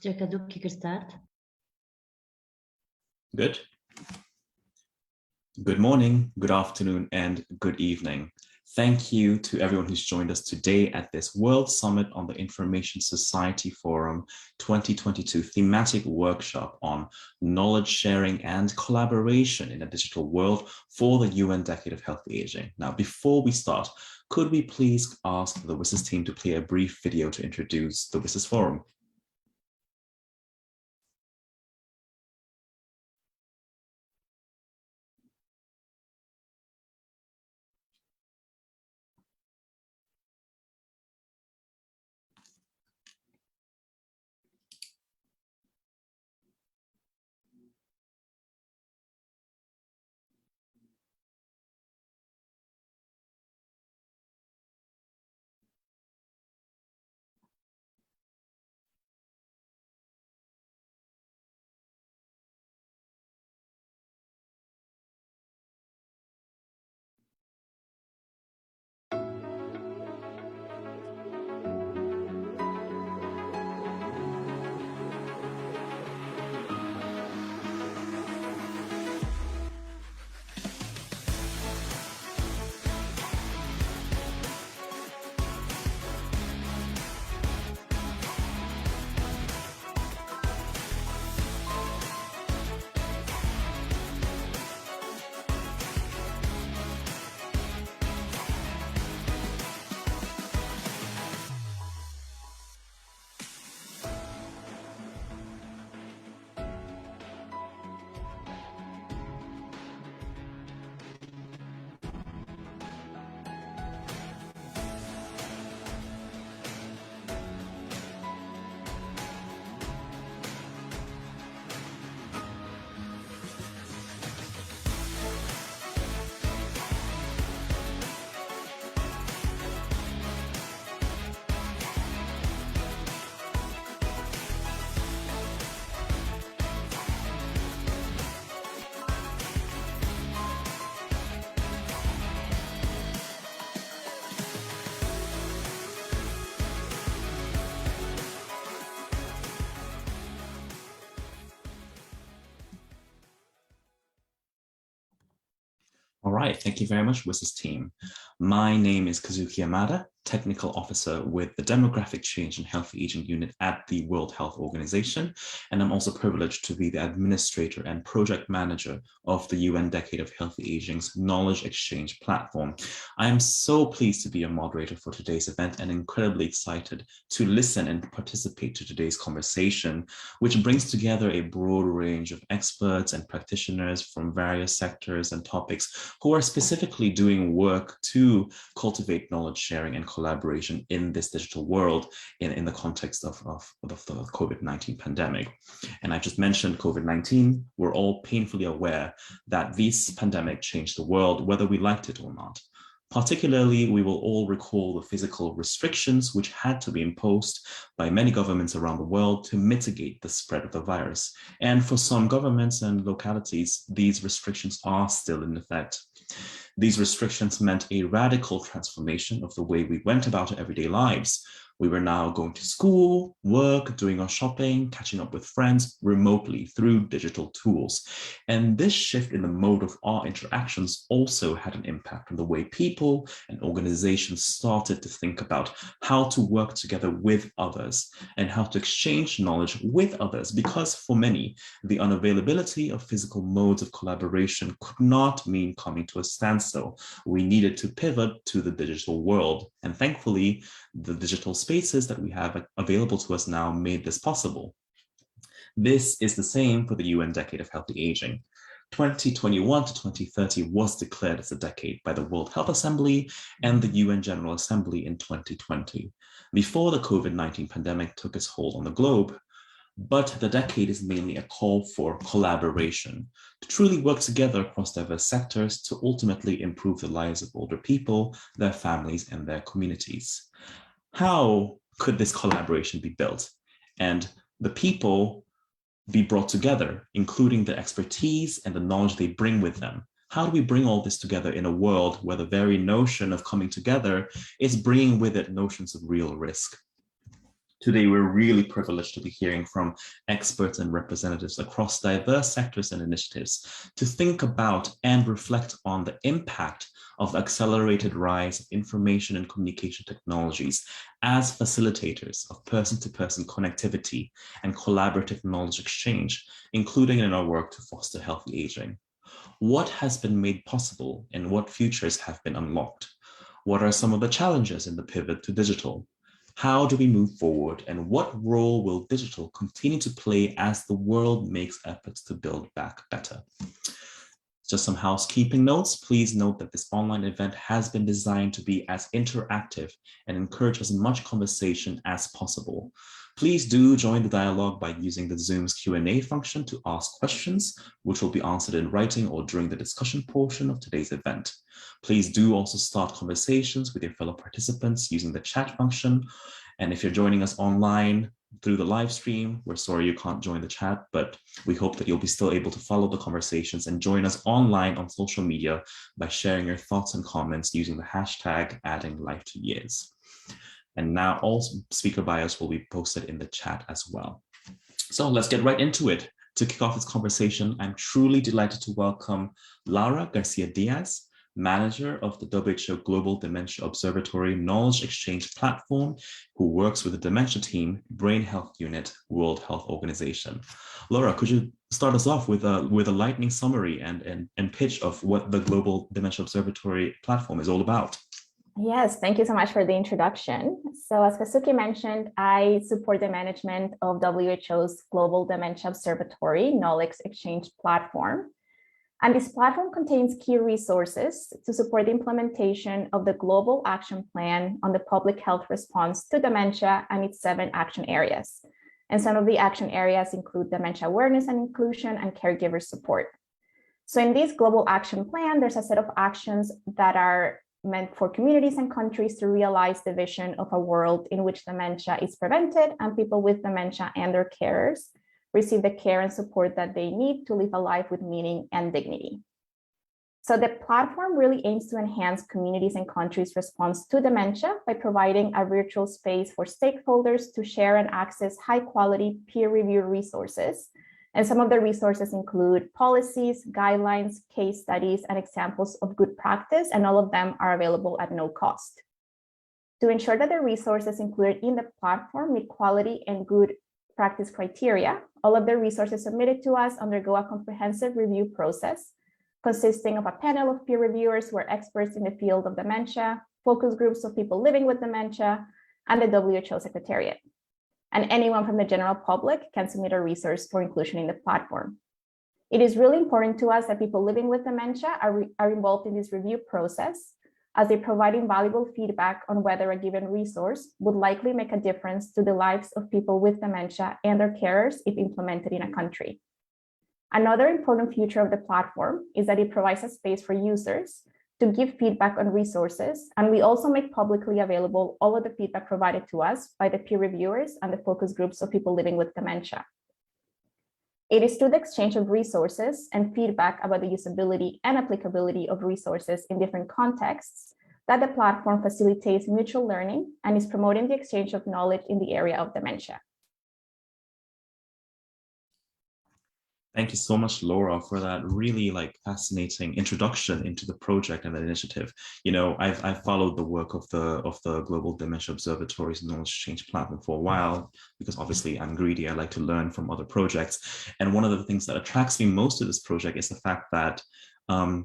Mr. Kaduk, you can start. Good. Good morning, good afternoon, and good evening. Thank you to everyone who's joined us today at this World Summit on the Information Society Forum 2022 thematic workshop on knowledge sharing and collaboration in a digital world for the UN Decade of Healthy Aging. Now, before we start, could we please ask the WSIS team to play a brief video to introduce the WSIS Forum? All right, thank you very much, WSIS team. My name is Kazuki Yamada, Technical Officer with the Demographic Change and Healthy Aging Unit at the World Health Organization, and I'm also privileged to be the Administrator and Project Manager of the UN Decade of Healthy Aging's Knowledge Exchange platform. I am so pleased to be a moderator for today's event and incredibly excited to listen and participate to today's conversation, which brings together a broad range of experts and practitioners from various sectors and topics who are specifically doing work to cultivate knowledge sharing and collaboration in this digital world in the context of the COVID-19 pandemic. And I just mentioned COVID-19. We're all painfully aware that this pandemic changed the world, whether we liked it or not. Particularly, we will all recall the physical restrictions which had to be imposed by many governments around the world to mitigate the spread of the virus. And for some governments and localities, these restrictions are still in effect. These restrictions meant a radical transformation of the way we went about our everyday lives. We were now going to school, work, doing our shopping, catching up with friends remotely through digital tools. And this shift in the mode of our interactions also had an impact on the way people and organizations started to think about how to work together with others and how to exchange knowledge with others, because for many, the unavailability of physical modes of collaboration could not mean coming to a standstill. We needed to pivot to the digital world. And thankfully, the digital spaces that we have available to us now made this possible. This is the same for the UN Decade of Healthy Aging. 2021 to 2030 was declared as a decade by the World Health Assembly and the UN General Assembly in 2020, before the COVID-19 pandemic took its hold on the globe. But the decade is mainly a call for collaboration, to truly work together across diverse sectors to ultimately improve the lives of older people, their families, and their communities. How could this collaboration be built and the people be brought together, including the expertise and the knowledge they bring with them? How do we bring all this together in a world where the very notion of coming together is bringing with it notions of real risk? Today, we're really privileged to be hearing from experts and representatives across diverse sectors and initiatives to think about and reflect on the impact of the accelerated rise of information and communication technologies as facilitators of person-to-person connectivity and collaborative knowledge exchange, including in our work to foster healthy aging. What has been made possible and what futures have been unlocked? What are some of the challenges in the pivot to digital? How do we move forward, and what role will digital continue to play as the world makes efforts to build back better? Just some housekeeping notes. Please note that this online event has been designed to be as interactive and encourage as much conversation as possible. Please do join the dialogue by using the Zoom's Q&A function to ask questions, which will be answered in writing or during the discussion portion of today's event. Please do also start conversations with your fellow participants using the chat function. And if you're joining us online through the live stream, we're sorry you can't join the chat, but we hope that you'll be still able to follow the conversations and join us online on social media by sharing your thoughts and comments using the hashtag #AddingLifeToYears. And now all speaker bios will be posted in the chat as well. So let's get right into it. To kick off this conversation, I'm truly delighted to welcome Laura Garcia-Diaz, manager of the WHO Global Dementia Observatory Knowledge Exchange Platform, who works with the Dementia Team, Brain Health Unit, World Health Organization. Laura, could you start us off with a lightning summary and pitch of what the Global Dementia Observatory Platform is all about? Yes, thank you so much for the introduction. So as Kazuki mentioned, I support the management of WHO's Global Dementia Observatory Knowledge Exchange Platform. And this platform contains key resources to support the implementation of the Global Action Plan on the public health response to dementia and its 7 action areas. And some of the action areas include dementia awareness and inclusion and caregiver support. So in this Global Action Plan, there's a set of actions that are meant for communities and countries to realize the vision of a world in which dementia is prevented and people with dementia and their carers receive the care and support that they need to live a life with meaning and dignity. So the platform really aims to enhance communities and countries' response to dementia by providing a virtual space for stakeholders to share and access high-quality peer-reviewed resources. And some of the resources include policies, guidelines, case studies, and examples of good practice, and all of them are available at no cost. To ensure that the resources included in the platform meet quality and good practice criteria, all of the resources submitted to us undergo a comprehensive review process consisting of a panel of peer reviewers who are experts in the field of dementia, focus groups of people living with dementia, and the WHO Secretariat. And anyone from the general public can submit a resource for inclusion in the platform. It is really important to us that people living with dementia are involved in this review process, as they provide invaluable feedback on whether a given resource would likely make a difference to the lives of people with dementia and their carers if implemented in a country. Another important feature of the platform is that it provides a space for users to give feedback on resources, and we also make publicly available all of the feedback provided to us by the peer reviewers and the focus groups of people living with dementia. It is through the exchange of resources and feedback about the usability and applicability of resources in different contexts that the platform facilitates mutual learning and is promoting the exchange of knowledge in the area of dementia. Thank you so much, Laura, for that really fascinating introduction into the project and the initiative. You know, I've followed the work of the Global Dementia Observatory's Knowledge Exchange Platform for a while, because obviously I'm greedy. I like to learn from other projects. And one of the things that attracts me most to this project is the fact that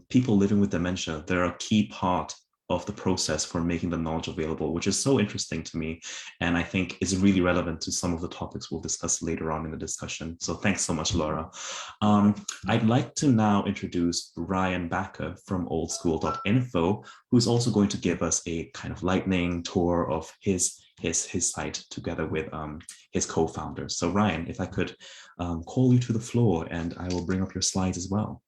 people living with dementia, they're a key part of the process for making the knowledge available, which is so interesting to me. And I think is really relevant to some of the topics we'll discuss later on in the discussion. So thanks so much, Laura. I'd like to now introduce Ryan Backer from oldschool.info, who's also going to give us a kind of lightning tour of his site together with his co-founders. So Ryan, if I could call you to the floor, and I will bring up your slides as well.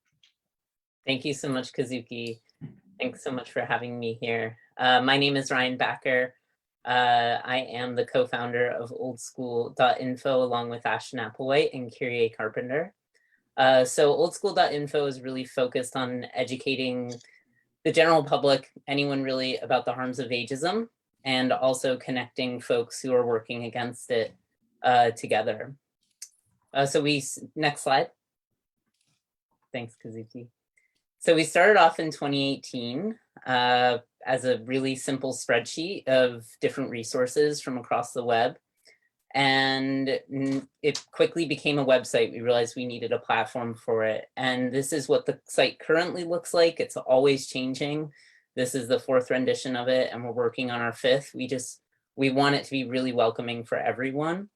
Thank you so much, Kazuki. Thanks so much for having me here. My name is Ryan Backer. I am the co-founder of oldschool.info along with Ashton Applewhite and Kyrie Carpenter. So oldschool.info is really focused on educating the general public, anyone really, about the harms of ageism. and also connecting folks who are working against it together. Next slide. Thanks, Kazuki. So we started off in 2018 as a really simple spreadsheet of different resources from across the web. And it quickly became a website. We realized we needed a platform for it. And this is what the site currently looks like. It's always changing. This is the 4th rendition of it, and we're working on our 5th. We want it to be really welcoming for everyone.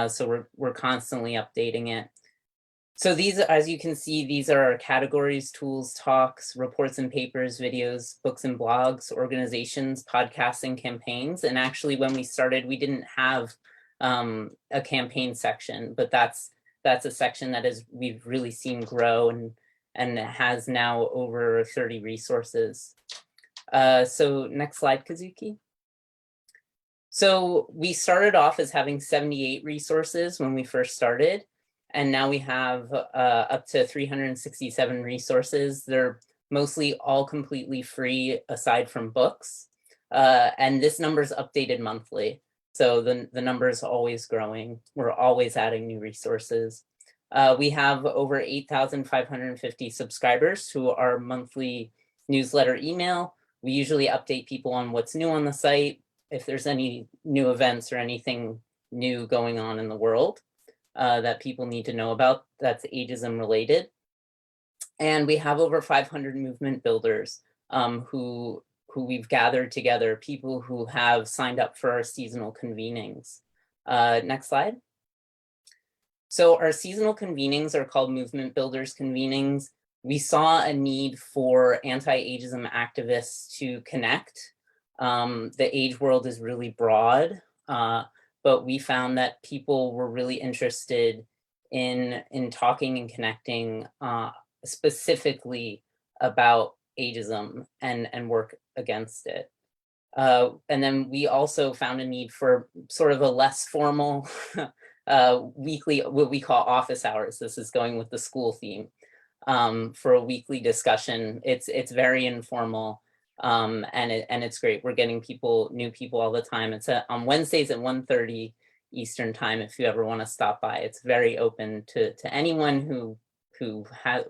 So we're constantly updating it. So these, as you can see, these are our categories: tools, talks, reports and papers, videos, books and blogs, organizations, podcasts, and campaigns. And actually, when we started, we didn't have a campaign section, but that's a section that we've really seen grow and has now over 30 resources. So next slide, Kazuki. So we started off as having 78 resources when we first started, and now we have up to 367 resources. They're mostly all completely free aside from books. And this number is updated monthly. So the number is always growing. We're always adding new resources. We have over 8,550 subscribers to our monthly newsletter email. We usually update people on what's new on the site, if there's any new events or anything new going on in the world that people need to know about that's ageism related. And we have over 500 movement builders who we've gathered together, people who have signed up for our seasonal convenings. Next slide. So our seasonal convenings are called Movement Builders Convenings. We saw a need for anti-ageism activists to connect. The age world is really broad, but we found that people were really interested in talking and connecting specifically about ageism and work against it. And then we also found a need for sort of a less formal weekly, what we call office hours. This is going with the school theme, for a weekly discussion. It's very informal, and it's great. We're getting new people all the time. It's on Wednesdays at 1:30 Eastern time. If you ever want to stop by, it's very open to anyone who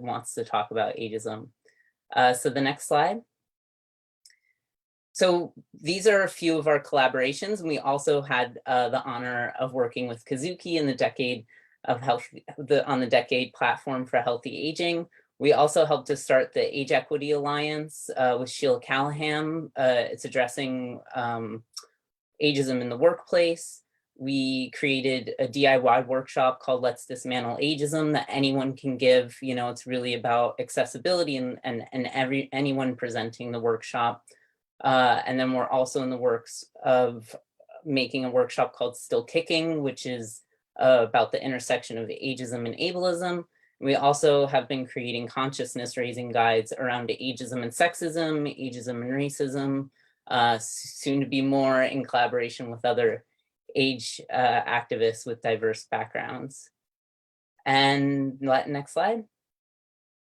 wants to talk about ageism. So the next slide. So these are a few of our collaborations, and we also had the honor of working with Kazuki in the Decade of Health, on the Decade platform for healthy aging. We also helped to start the Age Equity Alliance with Sheila Callahan. It's addressing ageism in the workplace. We created a DIY workshop called Let's Dismantle Ageism that anyone can give. You know, it's really about accessibility and anyone presenting the workshop. And then we're also in the works of making a workshop called Still Kicking, which is about the intersection of ageism and ableism. We also have been creating consciousness raising guides around ageism and sexism, ageism and racism, soon to be more in collaboration with other age activists with diverse backgrounds. And next slide.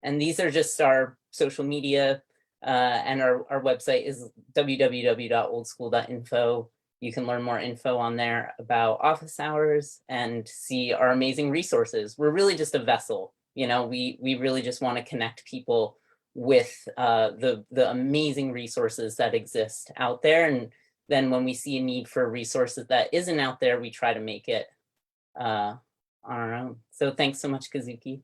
And these are just our social media, and our website is www.oldschool.info. You can learn more info on there about office hours and see our amazing resources. We're really just a vessel. You know, we really just want to connect people with the amazing resources that exist out there. And then when we see a need for resources that isn't out there, we try to make it on our own. So thanks so much, Kazuki.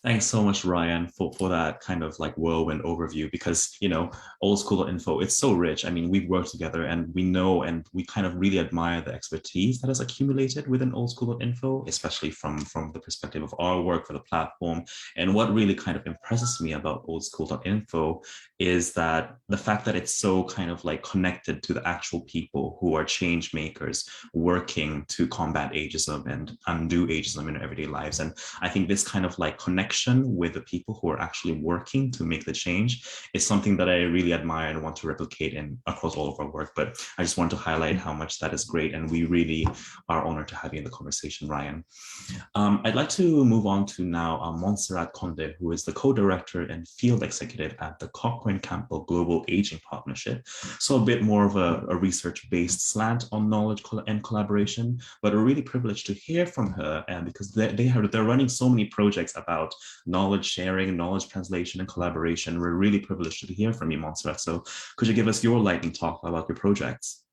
Thanks so much, Ryan, for that kind of like whirlwind overview, because, you know, Old School Info, it's so rich. I mean, we've worked together and we know, and we kind of really admire the expertise that has accumulated within Old School Info, especially from the perspective of our work for the platform. And what really kind of impresses me about Old School Info is that the fact that it's so kind of like connected to the actual people who are change makers working to combat ageism and undo ageism in our everyday lives. And I think this kind of like connection connection with the people who are actually working to make the change is something that I really admire and want to replicate across all of our work. But I just want to highlight how much that is great, and we really are honored to have you in the conversation, Ryan. I'd like to move on to now Montserrat Conde, who is the co-director and field executive at the Cochrane-Campbell Global Aging Partnership. So a bit more of a research-based slant on knowledge and collaboration, but we're really privileged to hear from her, and because they're running so many projects about knowledge sharing, knowledge translation, and collaboration. We're really privileged to hear from you, Montserrat. So could you give us your lightning talk about your projects?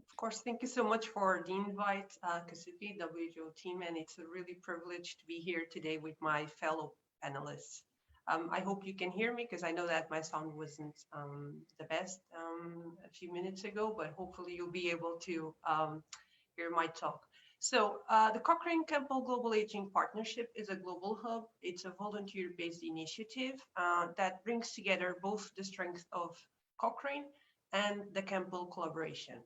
Of course, thank you so much for the invite, Kazuki, WHO team, and it's a really privilege to be here today with my fellow panelists. I hope you can hear me, because I know that my sound wasn't the best a few minutes ago, but hopefully you'll be able to hear my talk. So the Cochrane-Campbell Global Aging Partnership is a global hub. It's a volunteer-based initiative that brings together both the strength of Cochrane and the Campbell collaboration.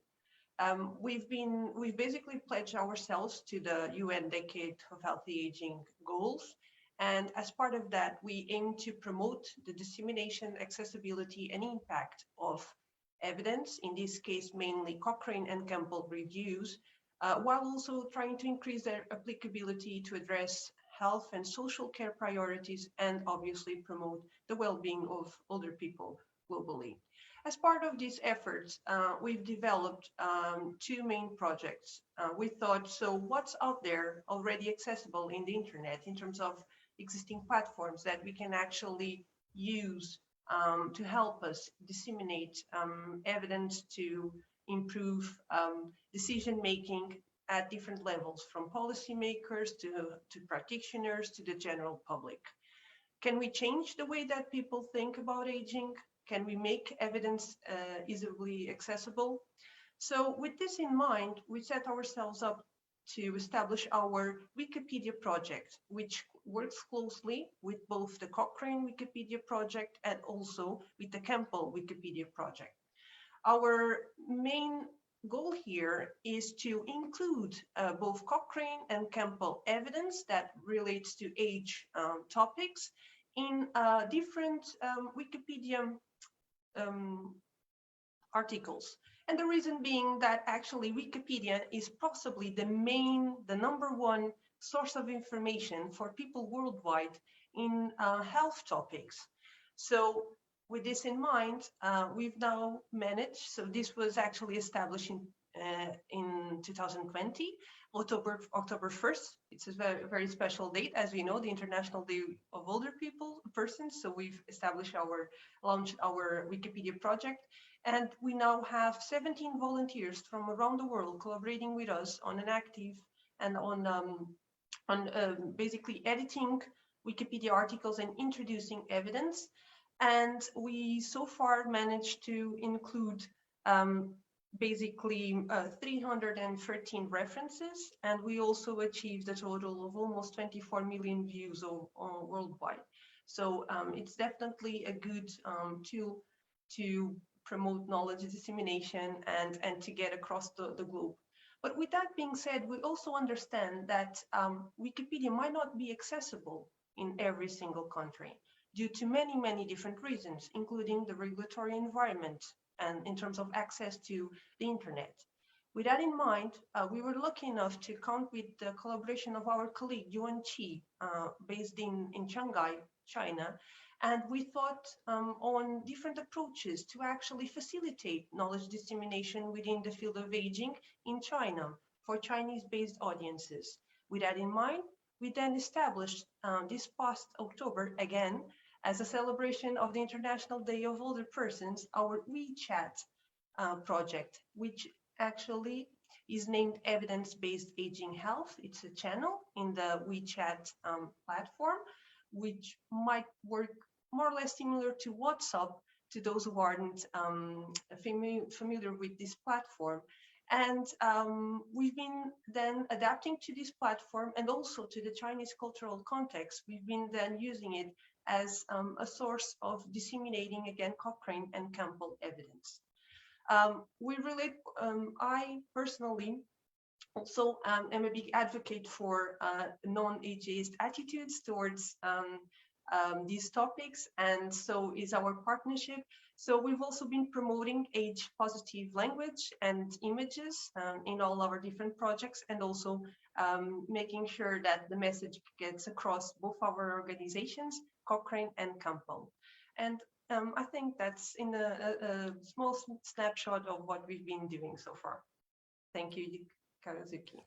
We've basically pledged ourselves to the UN Decade of Healthy Aging goals. And as part of that, we aim to promote the dissemination, accessibility, and impact of evidence, in this case, mainly Cochrane and Campbell reviews, while also trying to increase their applicability to address health and social care priorities, and obviously promote the well-being of older people globally. As part of these efforts, we've developed two main projects. We thought, so what's out there already accessible in the internet in terms of existing platforms that we can actually use to help us disseminate evidence to improve decision-making at different levels, from policymakers to practitioners to the general public. Can we change the way that people think about aging? Can we make evidence easily accessible? So with this in mind, we set ourselves up to establish our Wikipedia project, which works closely with both the Cochrane Wikipedia project and also with the Campbell Wikipedia project. Our main goal here is to include both Cochrane and Campbell evidence that relates to age topics in different Wikipedia articles. And the reason being that actually Wikipedia is possibly the number one source of information for people worldwide in health topics. So with this in mind, we've now managed, so this was actually established in 2020, October 1st. It's a very special date, as we know, the International Day of Older Persons. So we've launched our Wikipedia project, and we now have 17 volunteers from around the world collaborating with us on an active and on basically editing Wikipedia articles and introducing evidence. And we so far managed to include basically 313 references, and we also achieved a total of almost 24 million views worldwide. So it's definitely a good tool to promote knowledge dissemination and to get across the globe. But with that being said, we also understand that Wikipedia might not be accessible in every single country due to many, many different reasons, including the regulatory environment and in terms of access to the internet. With that in mind, we were lucky enough to count with the collaboration of our colleague Yuan Qi, based in Shanghai, China, and we thought on different approaches to actually facilitate knowledge dissemination within the field of aging in China for Chinese-based audiences. With that in mind, we then established this past October, again, as a celebration of the International Day of Older Persons, our WeChat project, which actually is named Evidence-Based Aging Health. It's a channel in the WeChat platform, which might work more or less similar to WhatsApp to those who aren't familiar with this platform. And we've been then adapting to this platform and also to the Chinese cultural context. We've been then using it as a source of disseminating, again, Cochrane and Campbell evidence. I personally Also, I'm a big advocate for non-ageist attitudes towards these topics, and so is our partnership. So we've also been promoting age-positive language and images in all our different projects, and also making sure that the message gets across both our organizations, Cochrane and Campbell. And I think that's in a small snapshot of what we've been doing so far. Thank you, Kazuki.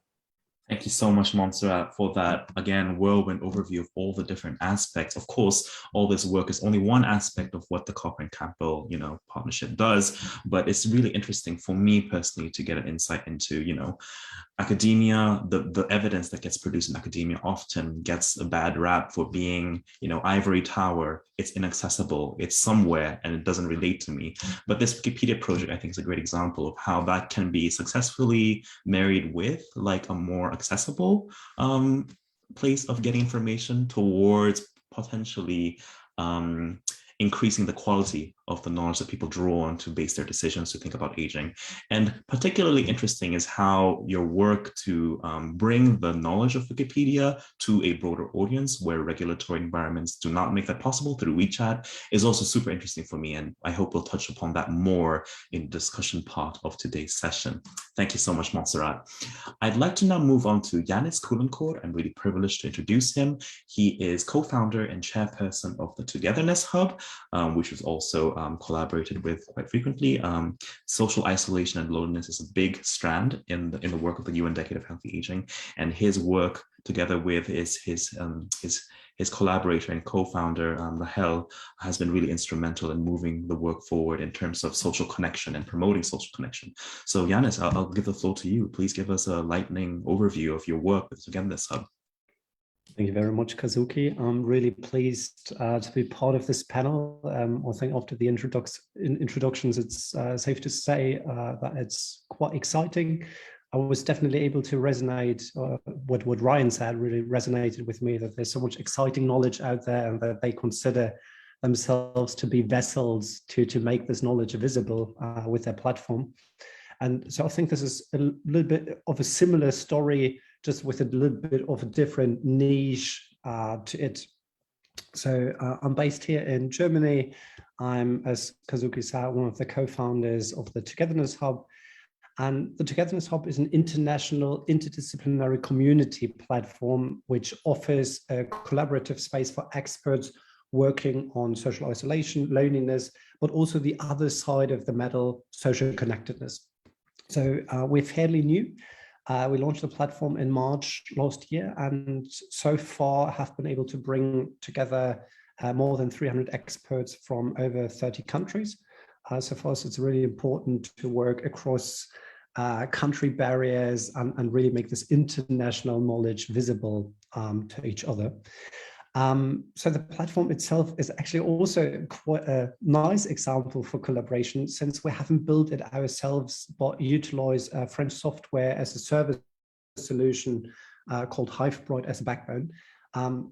Thank you so much, Montserrat, for that, again, whirlwind overview of all the different aspects. Of course, all this work is only one aspect of what the Cochrane-Campbell, partnership does, but it's really interesting for me personally to get an insight into, academia. The evidence that gets produced in academia often gets a bad rap for being, ivory tower. It's inaccessible, it's somewhere, and it doesn't relate to me. But this Wikipedia project, I think, is a great example of how that can be successfully married with like a more accessible place of getting information towards potentially increasing the quality of the knowledge that people draw on to base their decisions to think about aging. And particularly interesting is how your work to bring the knowledge of Wikipedia to a broader audience where regulatory environments do not make that possible through WeChat is also super interesting for me. And I hope we'll touch upon that more in the discussion part of today's session. Thank you so much, Montserrat. I'd like to now move on to Yanis Kulancourt. I'm really privileged to introduce him. He is co-founder and chairperson of the Togetherness Hub, which was also collaborated with quite frequently. Social isolation and loneliness is a big strand in the work of the UN Decade of Healthy Aging, and his work together with his collaborator and co-founder, Rahel, has been really instrumental in moving the work forward in terms of social connection and promoting social connection. So Yanis, I'll give the floor to you. Please give us a lightning overview of your work with Togetherness Hub. Thank you very much, Kazuki. I'm really pleased to be part of this panel. I think after the introductions, it's safe to say that it's quite exciting. I was definitely able to resonate, what Ryan said really resonated with me, that there's so much exciting knowledge out there and that they consider themselves to be vessels to make this knowledge visible with their platform. And so I think this is a little bit of a similar story, just with a little bit of a different niche to it. So I'm based here in Germany. I'm, as Kazuki said, one of the co-founders of the Togetherness Hub. And the Togetherness Hub is an international interdisciplinary community platform which offers a collaborative space for experts working on social isolation, loneliness, but also the other side of the medal, social connectedness. So we're fairly new. We launched the platform in March last year, and so far have been able to bring together more than 300 experts from over 30 countries. So for us, it's really important to work across country barriers and really make this international knowledge visible to each other. So the platform itself is actually also quite a nice example for collaboration, since we haven't built it ourselves, but utilize French software as a service solution called Hivebright as a backbone.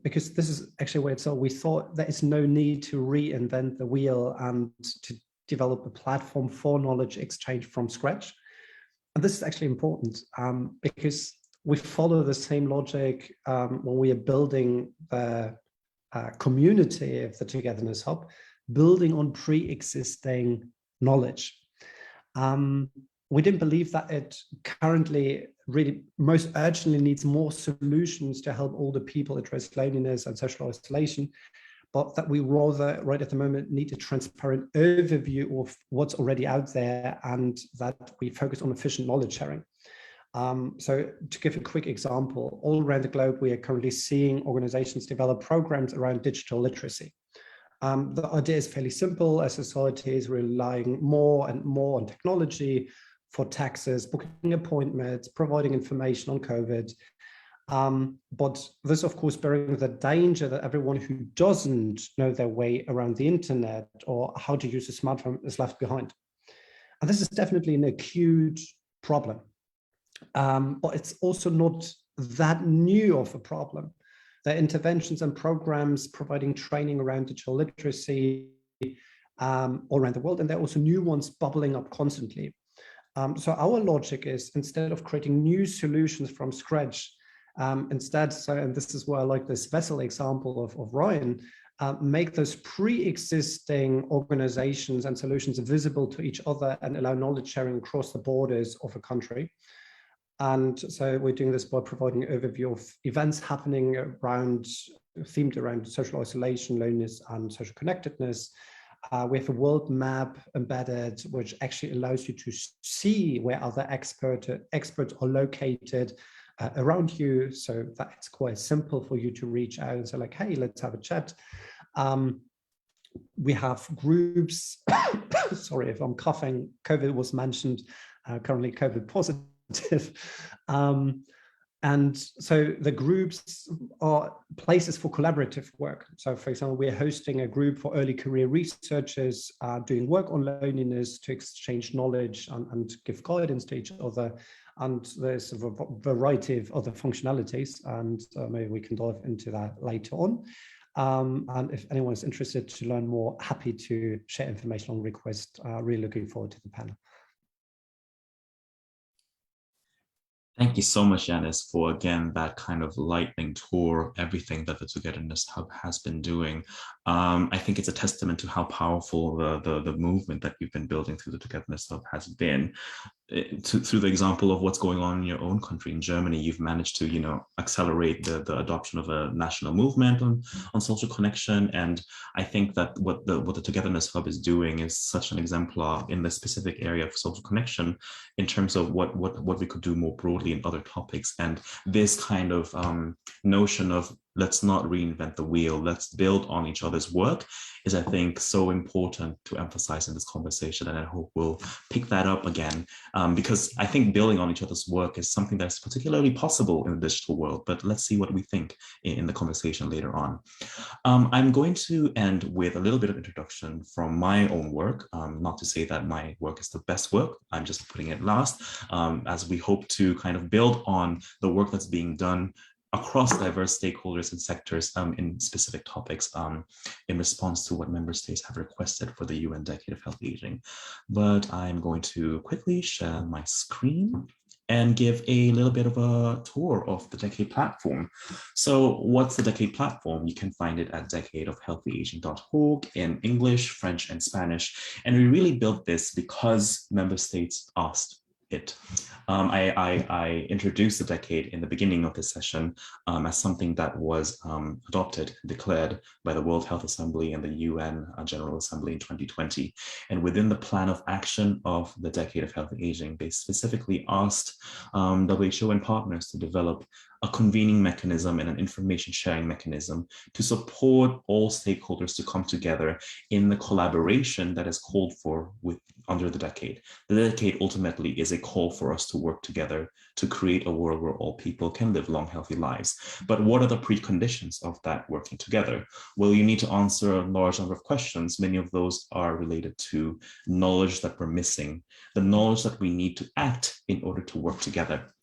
Because this is actually where it's all, we thought there is no need to reinvent the wheel and to develop a platform for knowledge exchange from scratch. And this is actually important because we follow the same logic when we are building the community of the Togetherness Hub, building on pre-existing knowledge. We didn't believe that it currently really most urgently needs more solutions to help older people address loneliness and social isolation, but that we rather, right at the moment, need a transparent overview of what's already out there and that we focus on efficient knowledge sharing. So to give a quick example, all around the globe, we are currently seeing organizations develop programs around digital literacy. The idea is fairly simple, as society is relying more and more on technology for taxes, booking appointments, providing information on COVID. But this, of course, bearing the danger that everyone who doesn't know their way around the internet or how to use a smartphone is left behind. And this is definitely an acute problem. But it's also not that new of a problem. There are interventions and programs providing training around digital literacy all around the world, and there are also new ones bubbling up constantly. So our logic is, instead of creating new solutions from scratch, instead, so, and this is where I like this vessel example of Ryan, make those pre-existing organizations and solutions visible to each other and allow knowledge sharing across the borders of a country. And so we're doing this by providing an overview of events happening themed around social isolation, loneliness, and social connectedness. We have a world map embedded, which actually allows you to see where other experts are located around you. So that's quite simple for you to reach out and say like, hey, let's have a chat. We have groups, sorry if I'm coughing, COVID was mentioned, currently COVID positive. And so the groups are places for collaborative work. So for example, we're hosting a group for early career researchers doing work on loneliness to exchange knowledge and give guidance to each other. And there's a variety of other functionalities, and maybe we can dive into that later on. And if anyone is interested to learn more, happy to share information on request. Really looking forward to the panel. Thank you so much, Yanis, for, again, that kind of lightning tour of everything that the Togetherness Hub has been doing. I think it's a testament to how powerful the movement that you've been building through the Togetherness Hub has been. Through the example of what's going on in your own country, in Germany, you've managed to, you know, accelerate the adoption of a national movement on social connection. And I think that what the Togetherness Hub is doing is such an exemplar in the specific area of social connection in terms of what we could do more broadly in other topics. And this kind of notion of let's not reinvent the wheel, let's build on each other's work is, I think, so important to emphasize in this conversation. And I hope we'll pick that up again, because I think building on each other's work is something that's particularly possible in the digital world, but let's see what we think in the conversation later on. I'm going to end with a little bit of introduction from my own work, not to say that my work is the best work, I'm just putting it last, as we hope to kind of build on the work that's being done across diverse stakeholders and sectors in specific topics in response to what member states have requested for the UN Decade of Healthy Aging. But I'm going to quickly share my screen and give a little bit of a tour of the Decade platform. So what's the Decade platform? You can find it at decadeofhealthyaging.org in English, French, and Spanish. And we really built this because member states asked it. I introduced the Decade in the beginning of this session as something that was adopted, declared by the World Health Assembly and the UN General Assembly in 2020. And within the plan of action of the Decade of Healthy Aging, they specifically asked WHO and partners to develop a convening mechanism and an information sharing mechanism to support all stakeholders to come together in the collaboration that is called for under the Decade. The Decade ultimately is a call for us to work together to create a world where all people can live long, healthy lives. But what are the preconditions of that working together? Well, you need to answer a large number of questions. Many of those are related to knowledge that we're missing, the knowledge that we need to act in order to work together.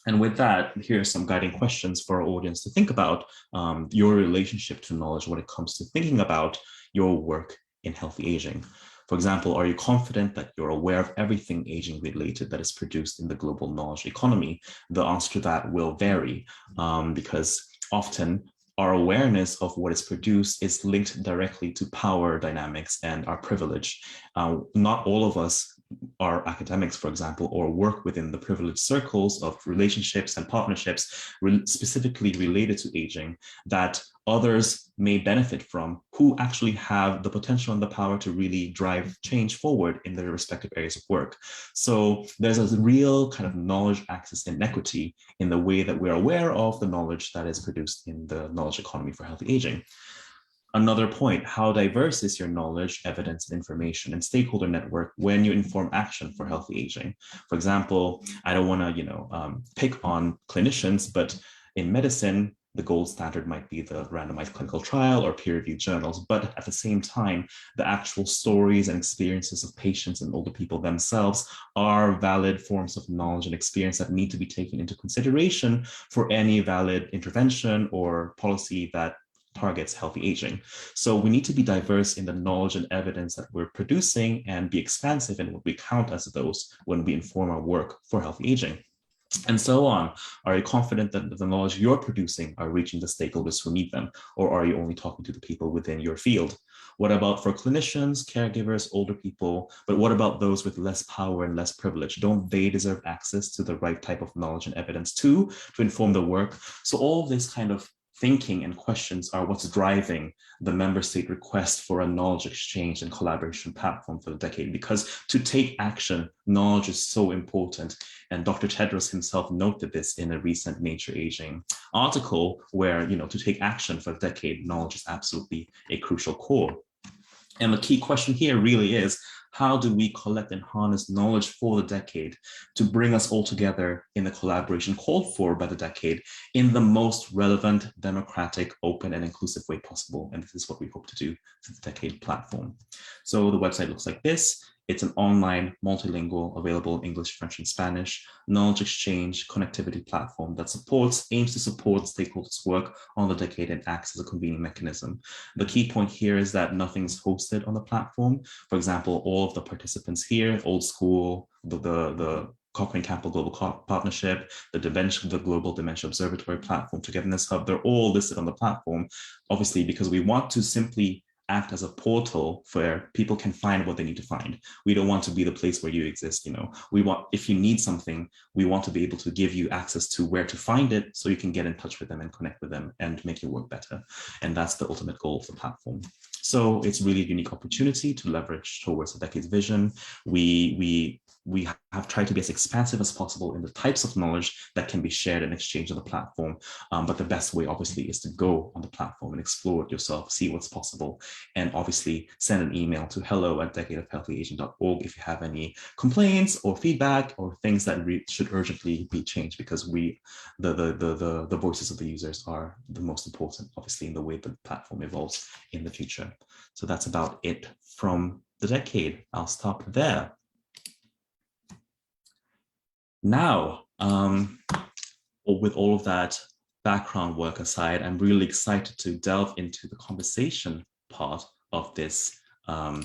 And with that, here are some guiding questions for our audience to think about your relationship to knowledge when it comes to thinking about your work in healthy aging. For example, are you confident that you're aware of everything aging related that is produced in the global knowledge economy? The answer to that will vary because often our awareness of what is produced is linked directly to power dynamics and our privilege. Not all of us are academics, for example, or work within the privileged circles of relationships and partnerships specifically related to aging that others may benefit from, who actually have the potential and the power to really drive change forward in their respective areas of work. So there's a real kind of knowledge access inequity in the way that we're aware of the knowledge that is produced in the knowledge economy for healthy aging. Another point, how diverse is your knowledge, evidence, and information and stakeholder network when you inform action for healthy aging? For example, I don't want to, pick on clinicians, but in medicine, the gold standard might be the randomized clinical trial or peer-reviewed journals, but at the same time, the actual stories and experiences of patients and older people themselves are valid forms of knowledge and experience that need to be taken into consideration for any valid intervention or policy that targets healthy aging. So we need to be diverse in the knowledge and evidence that we're producing and be expansive in what we count as those when we inform our work for healthy aging. And so on. Are you confident that the knowledge you're producing are reaching the stakeholders who need them? Or are you only talking to the people within your field? What about for clinicians, caregivers, older people? But what about those with less power and less privilege? Don't they deserve access to the right type of knowledge and evidence too, to inform the work? So all this kind of thinking and questions are what's driving the member state request for a knowledge exchange and collaboration platform for the decade, because to take action, knowledge is so important. And Dr. Tedros himself noted this in a recent Nature Aging article where, to take action for the decade, knowledge is absolutely a crucial core. And the key question here really is, how do we collect and harness knowledge for the decade to bring us all together in the collaboration called for by the decade in the most relevant, democratic, open, and inclusive way possible? And this is what we hope to do through the Decade platform. So the website looks like this. It's an online, multilingual, available English, French, and Spanish, knowledge exchange, connectivity platform that aims to support stakeholders' work on the decade and acts as a convening mechanism. The key point here is that nothing's hosted on the platform. For example, all of the participants here, Old School, the Cochrane Campbell Global Partnership, the Global Dementia Observatory Platform, Togetherness Hub, they're all listed on the platform, obviously, because we want to simply act as a portal where people can find what they need to find. We don't want to be the place where you exist. We want, if you need something, we want to be able to give you access to where to find it so you can get in touch with them and connect with them and make your work better. And that's the ultimate goal of the platform. So it's really a unique opportunity to leverage towards the decade's vision. We have tried to be as expansive as possible in the types of knowledge that can be shared and exchanged on the platform. But the best way, obviously, is to go on the platform and explore it yourself, see what's possible, and obviously send an email to hello@decadeofhealthyaging.org if you have any complaints or feedback or things that should urgently be changed, because the voices of the users are the most important, obviously, in the way the platform evolves in the future. So that's about it from the decade. I'll stop there. Now, with all of that background work aside, I'm really excited to delve into the conversation part of this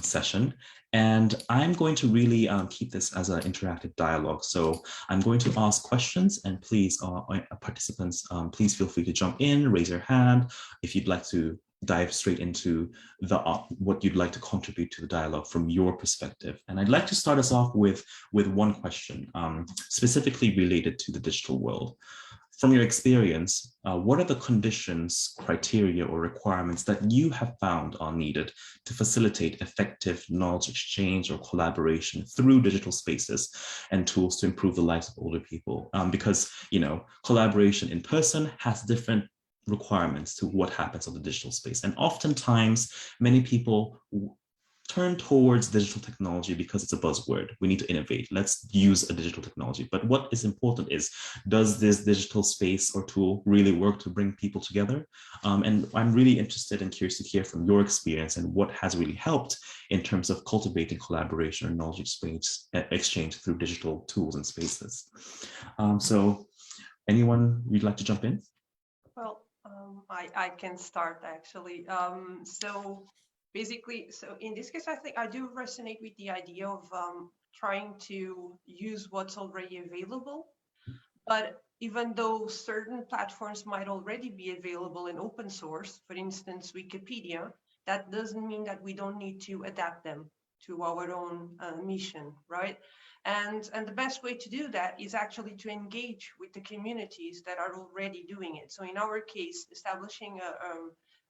session. And I'm going to really keep this as an interactive dialogue. So I'm going to ask questions, and please, participants, please feel free to jump in, raise your hand if you'd like to dive straight into what you'd like to contribute to the dialogue from your perspective. And I'd like to start us off with one question, specifically related to the digital world. From your experience, what are the conditions, criteria, or requirements that you have found are needed to facilitate effective knowledge exchange or collaboration through digital spaces and tools to improve the lives of older people? Because, collaboration in person has different requirements to what happens on the digital space. And oftentimes, many people turn towards digital technology because it's a buzzword. We need to innovate. Let's use a digital technology. But what is important is, does this digital space or tool really work to bring people together? And I'm really interested and curious to hear from your experience and what has really helped in terms of cultivating collaboration and knowledge exchange through digital tools and spaces. So anyone you'd like to jump in? Well, I can start actually. So basically, in this case, I think I do resonate with the idea of trying to use what's already available. But even though certain platforms might already be available in open source, for instance, Wikipedia, that doesn't mean that we don't need to adapt them to our own mission, right? And the best way to do that is actually to engage with the communities that are already doing it. So in our case, establishing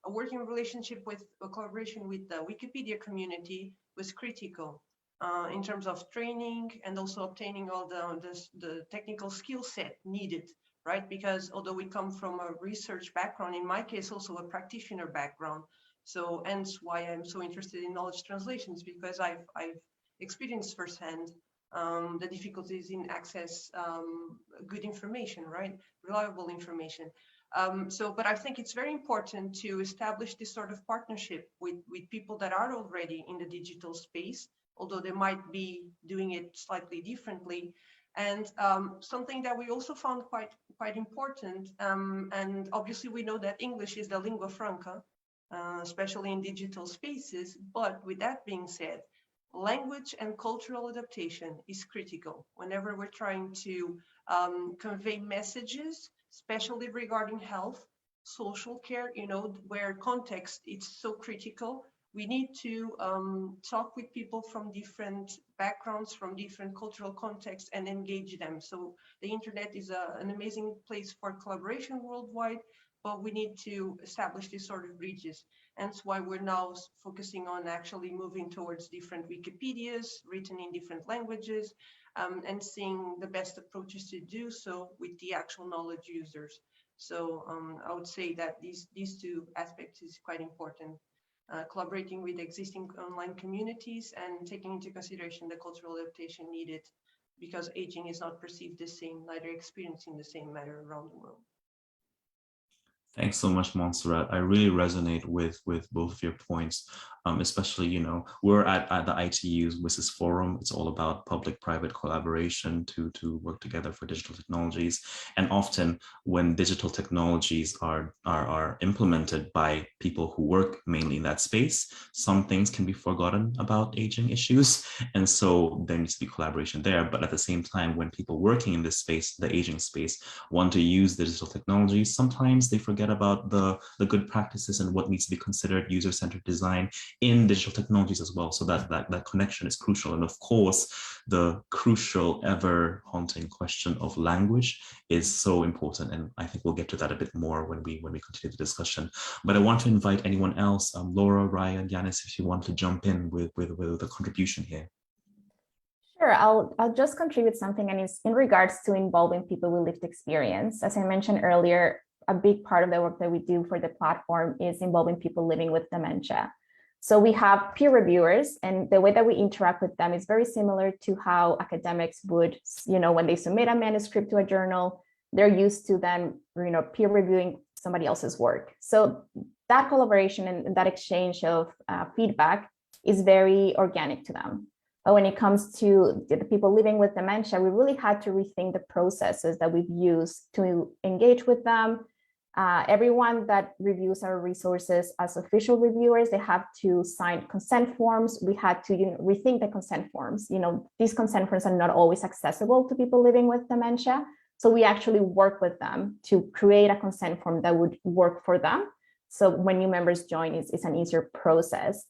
a working relationship with a collaboration with the Wikipedia community was critical in terms of training and also obtaining all the technical skill set needed, right? Because although we come from a research background, in my case, also a practitioner background. So hence why I'm so interested in knowledge translations, because I've experienced firsthand the difficulties in access good information, right? Reliable information. But I think it's very important to establish this sort of partnership with people that are already in the digital space, although they might be doing it slightly differently. And something that we also found quite important, and obviously we know that English is the lingua franca especially in digital spaces. But with that being said, language and cultural adaptation is critical whenever we're trying to convey messages, especially regarding health, social care, where context is so critical. We need to talk with people from different backgrounds, from different cultural contexts, and engage them. So the internet is an amazing place for collaboration worldwide, but we need to establish these sort of bridges. And that's why we're now focusing on actually moving towards different Wikipedias written in different languages, and seeing the best approaches to do so with the actual knowledge users. So I would say that these two aspects is quite important. Collaborating with existing online communities and taking into consideration the cultural adaptation needed, because aging is not perceived the same, neither experiencing the same manner around the world. Thanks so much, Montserrat. I really resonate with both of your points, especially, we're at the ITU's WSIS Forum. It's all about public-private collaboration to work together for digital technologies. And often when digital technologies are implemented by people who work mainly in that space, some things can be forgotten about aging issues. And so there needs to be collaboration there. But at the same time, when people working in this space, the aging space, want to use digital technologies, sometimes they forget about the good practices and what needs to be considered user-centered design in digital technologies as well. So that connection is crucial. And of course, the crucial, ever haunting question of language is so important. And I think we'll get to that a bit more when we continue the discussion. But I want to invite anyone else, Laura, Ryan, Yanis, if you want to jump in with a contribution here. Sure, I'll just contribute something, and it's in regards to involving people with lived experience. As I mentioned earlier, a big part of the work that we do for the platform is involving people living with dementia. So we have peer reviewers, and the way that we interact with them is very similar to how academics would, when they submit a manuscript to a journal, they're used to then, peer reviewing somebody else's work. So that collaboration and that exchange of feedback is very organic to them. But when it comes to the people living with dementia, we really had to rethink the processes that we've used to engage with them. Everyone that reviews our resources as official reviewers, they have to sign consent forms. We had to rethink the consent forms. These consent forms are not always accessible to people living with dementia. So we actually work with them to create a consent form that would work for them. So when new members join, it's an easier process.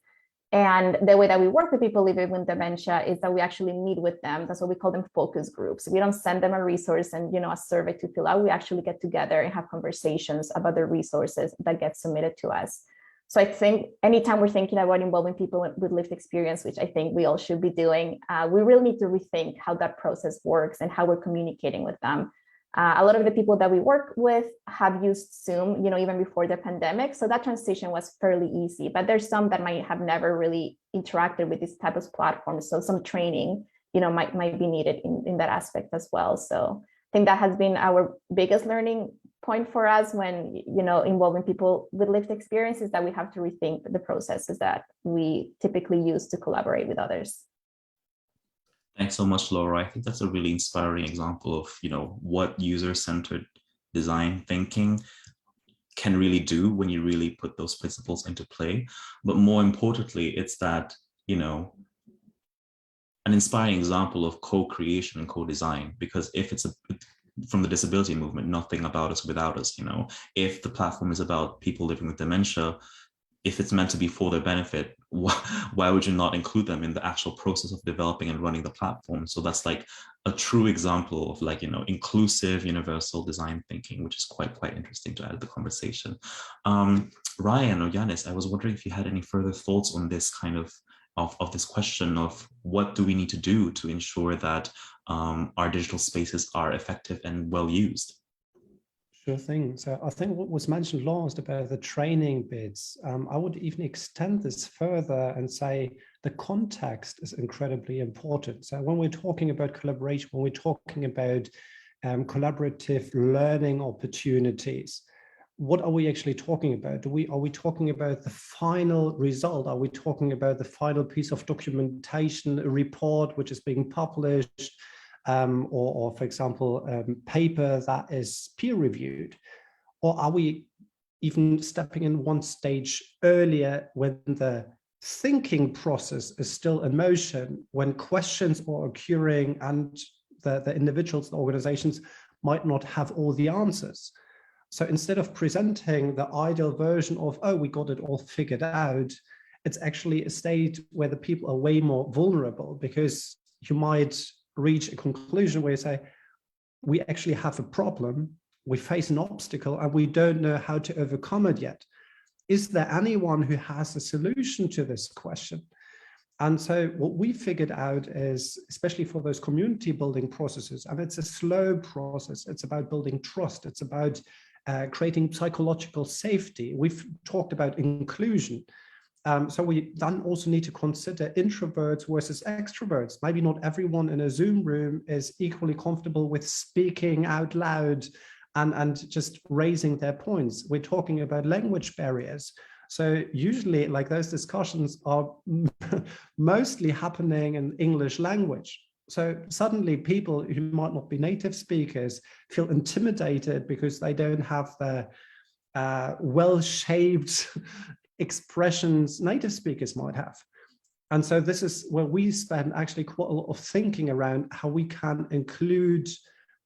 And the way that we work with people living with dementia is that we actually meet with them. That's what we call them focus groups. We don't send them a resource and a survey to fill out. We actually get together and have conversations about the resources that get submitted to us. So I think anytime we're thinking about involving people with lived experience, which I think we all should be doing, we really need to rethink how that process works and how we're communicating with them. A lot of the people that we work with have used Zoom, even before the pandemic. So that transition was fairly easy, but there's some that might have never really interacted with this type of platform. So some training, might be needed in that aspect as well. So I think that has been our biggest learning point for us when, involving people with lived experiences, that we have to rethink the processes that we typically use to collaborate with others. Thanks so much, Laura. I think that's a really inspiring example of, what user-centered design thinking can really do when you really put those principles into play. But more importantly, it's that, an inspiring example of co-creation and co-design, because if it's from the disability movement, nothing about us without us, if the platform is about people living with dementia, if it's meant to be for their benefit, why would you not include them in the actual process of developing and running the platform? So that's like a true example of inclusive, universal design thinking, which is quite interesting to add to the conversation. Ryan or Yanis, I was wondering if you had any further thoughts on this kind of this question of what do we need to do to ensure that our digital spaces are effective and well used? Sure thing. So I think what was mentioned last about the training bits, I would even extend this further and say the context is incredibly important. So when we're talking about collaboration, when we're talking about collaborative learning opportunities, what are we actually talking about? Are we talking about the final result? Are we talking about the final piece of documentation, a report which is being published? Or for example, paper that is peer reviewed? Or are we even stepping in one stage earlier when the thinking process is still in motion, when questions are occurring and the individuals, the organizations might not have all the answers. So instead of presenting the ideal version of, oh, we got it all figured out, it's actually a state where the people are way more vulnerable, because you might reach a conclusion where you say, we actually have a problem, we face an obstacle, and we don't know how to overcome it yet. Is there anyone who has a solution to this question? And so what we figured out is, especially for those community building processes, and it's a slow process, it's about building trust, it's about creating psychological safety. We've talked about inclusion. So we then also need to consider introverts versus extroverts. Maybe not everyone in a Zoom room is equally comfortable with speaking out loud and just raising their points. We're talking about language barriers. So usually like those discussions are mostly happening in English language. So suddenly people who might not be native speakers feel intimidated because they don't have the well-shaped expressions native speakers might have. And so this is where we spend actually quite a lot of thinking around how we can include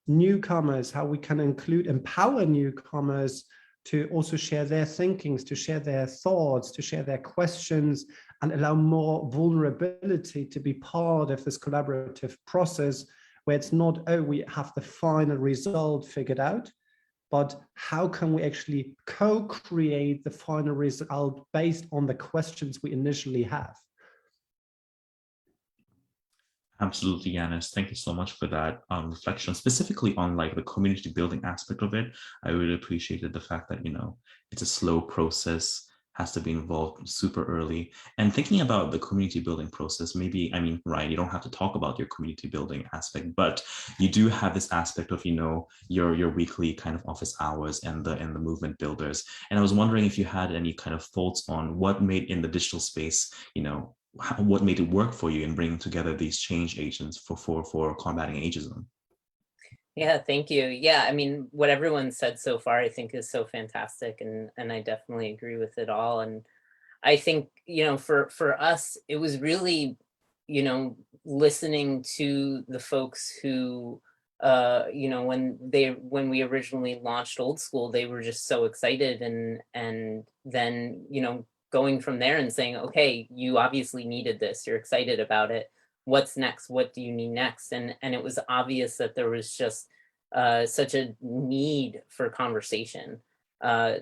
newcomers, how we can empower newcomers to also share their thinkings, to share their thoughts, to share their questions, and allow more vulnerability to be part of this collaborative process, where it's not, oh, we have the final result figured out, but how can we actually co-create the final result based on the questions we initially have? Absolutely, Yanis. Thank you so much for that reflection, specifically on like the community building aspect of it. I really appreciated the fact that, you know, it's a slow process, has to be involved super early. And thinking about the community building process, maybe, I mean, Ryan, you don't have to talk about your community building aspect, but you do have this aspect of, you know, your weekly kind of office hours and the movement builders. And I was wondering if you had any kind of thoughts on what made in the digital space, you know, what made it work for you in bringing together these change agents for combating ageism? Yeah, thank you. Yeah, I mean, what everyone said so far, I think is so fantastic, and I definitely agree with it all. And I think, you know, for us, it was really, you know, listening to the folks who, you know, when we originally launched Old School, they were just so excited, and then, you know, going from there and saying, okay, you obviously needed this, you're excited about it. What's next? What do you need next? And it was obvious that there was just such a need for conversation,